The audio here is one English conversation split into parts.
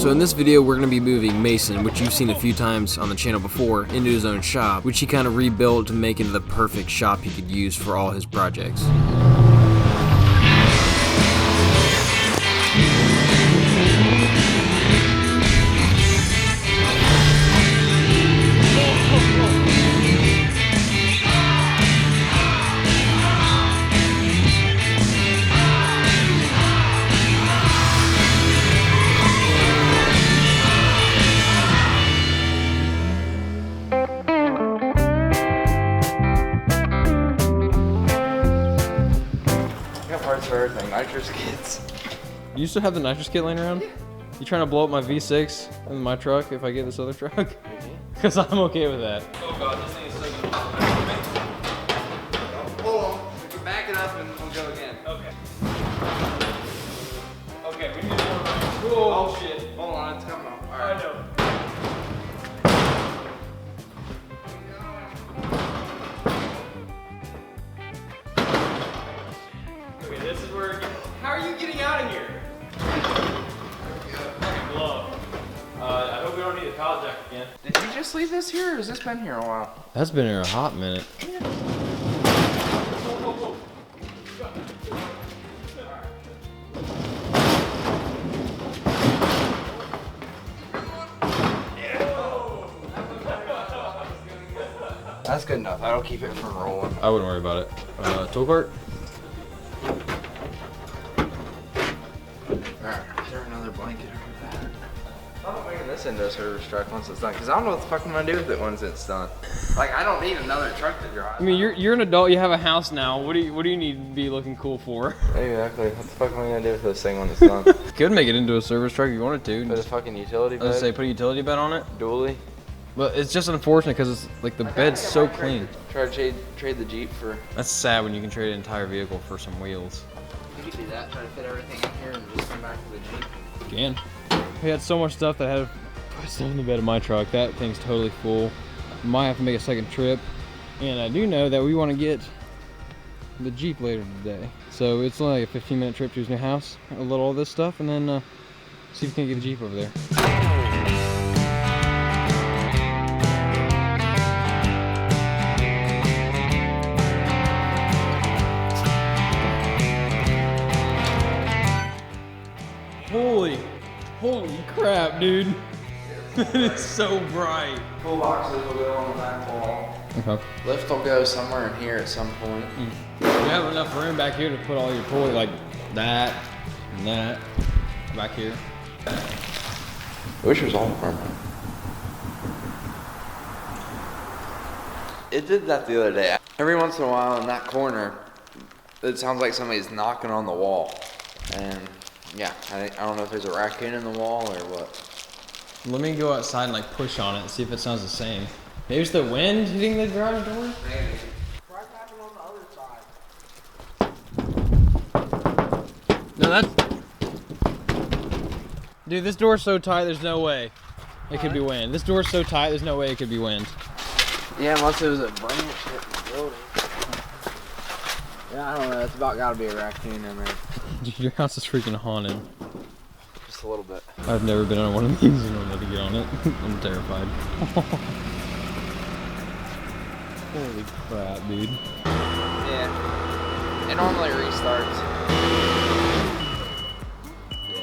So in this video, we're going to be moving Mason, which you've seen a few times on the channel before, into his own shop, which he kind of rebuilt to make into the perfect shop he could use for all his projects. For everything, nitrous kits. You still have the nitrous kit laying around? You trying to blow up my V6 in my truck if I get this other truck? Because I'm okay with that. Oh god, this thing is so good. Hold on, we can back it up and we'll go again. Okay. Okay, we need more room. Oh shit. Hold on, it's coming up. Alright. I know. This is where it gets... How are you getting out of here? Fucking glove. I hope we don't need a pallet jack again. Did you just leave this here or has this been here a while? That's been here a hot minute. That's good enough. That'll keep it from rolling. I wouldn't worry about it. Tool cart? Alright, is there another blanket over there? I'm not making this into a service truck once it's done, because I don't know what the fuck I'm gonna do with it once it's done. Like, I don't need another truck to drive. I mean, you're an adult. You have a house now. What do you need to be looking cool for? Exactly. What the fuck am I gonna do with this thing when it's done? Could make it into a service truck if you wanted to. Put a fucking utility bed? I was gonna say put a utility bed on it. Dually? But it's just unfortunate because it's like the bed's so clean. Try to trade the Jeep for... That's sad when you can trade an entire vehicle for some wheels. You could do that, try to fit everything in here and just come back to the Jeep. You can. We had so much stuff that I had to put stuff in the bed of my truck. That thing's totally full. Might have to make a second trip. And I do know that we want to get the Jeep later today. So it's only like a 15-minute trip to his new house. I'll load all this stuff and then see if we can get the Jeep over there. Holy crap, dude. It's so bright. Toolboxes will go on the back wall. Okay. Lift will go somewhere in here at some point. We have enough room back here to put all your toys like that and that back here. I wish it was all permanent. It did that the other day. Every once in a while in that corner, it sounds like somebody's knocking on the wall. And yeah, I don't know if there's a raccoon in the wall or what. Let me go outside and like push on it and see if it sounds the same. Maybe it's the wind hitting the garage door? Maybe. Try tapping on the other side. No, that's... Dude, this door's so tight, there's no way it could be wind. This door's so tight, there's no way it could be wind. Yeah, unless it was a branch hitting the building. Yeah, I don't know. It's about got to be a raccoon in there. Dude, your house is freaking haunted. Just a little bit. I've never been on one of these and I wanted to get on it. I'm terrified. Holy crap, dude. Yeah. It normally restarts.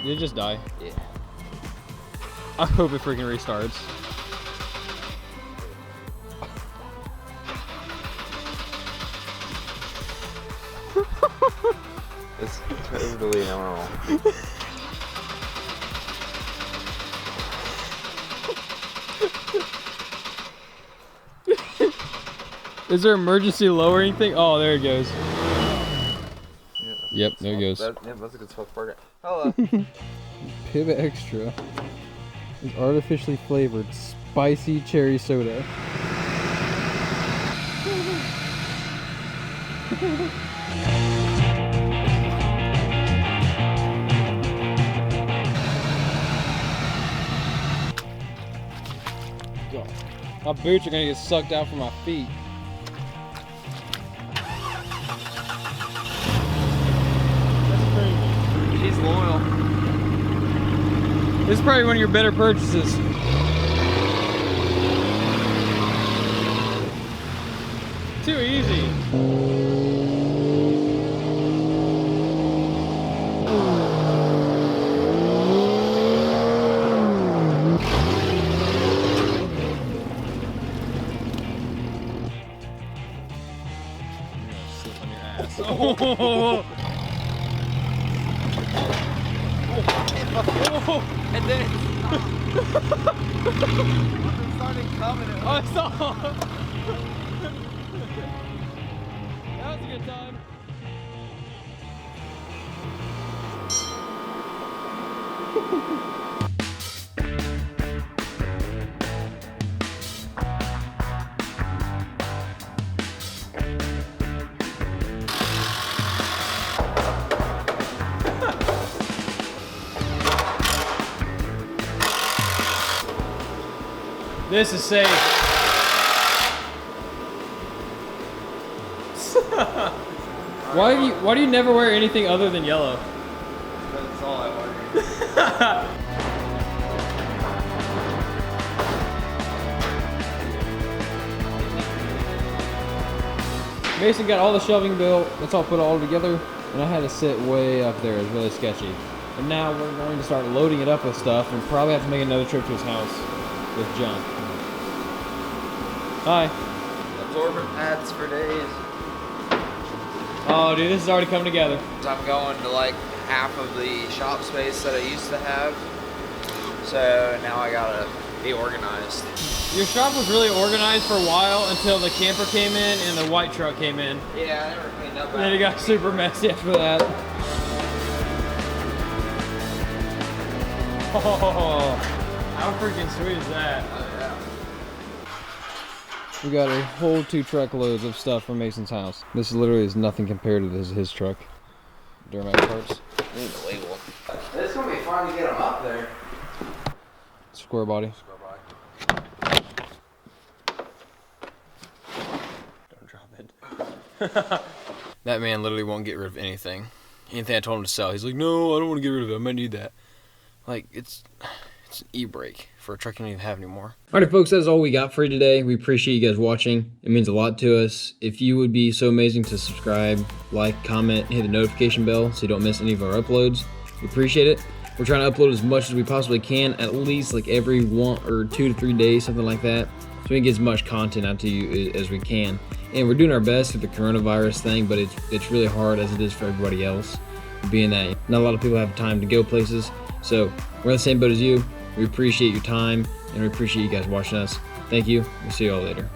Did it just die? Yeah. I hope it freaking restarts. It's totally normal. Is there emergency lowering thing? Oh, there it goes. Yeah, Yep, there it goes. Yep, that's a good spot to park it. Hello. Pivot Extra is artificially flavored spicy cherry soda. My boots are gonna get sucked out from my feet. That's crazy. She's loyal. This is probably one of your better purchases. Too easy. Slip on your ass. Oh. And then it started coming. Oh, I saw. That was a good time. This is safe. Why do you never wear anything other than yellow? That's all I wear. Mason got all the shelving built. That's all put all together, and I had to sit way up there. It's really sketchy. And now we're going to start loading it up with stuff, and probably have to make another trip to his house with junk. Hi. Absorbent pads for days. Oh, dude, this is already coming together. I'm going to like half of the shop space that I used to have. So now I gotta be organized. Your shop was really organized for a while until the camper came in and the white truck came in. Yeah, I never cleaned up. And then it got super messy after that. Oh, how freaking sweet is that? Oh, yeah. We got a whole 2 truckloads of stuff from Mason's house. This literally is nothing compared to his truck. Duramax parts. Unbelievable. It's gonna be fun to get them up there. Square body. Don't drop it. That man literally won't get rid of anything. Anything I told him to sell, he's like, no, I don't want to get rid of it. I might need that. Like, it's an e-brake for a truck you don't even have anymore. Alright folks, that's all we got for you today. We appreciate you guys watching. It means a lot to us. If you would be so amazing to subscribe, like, comment, hit the notification bell so you don't miss any of our uploads. We appreciate it. We're trying to upload as much as we possibly can, at least like every 1 or 2 to 3 days, something like that, so we can get as much content out to you as we can. And we're doing our best with the coronavirus thing, but it's really hard as it is for everybody else, being that not a lot of people have time to go places. So we're in the same boat as you. We appreciate your time, and we appreciate you guys watching us. Thank you. We'll see you all later.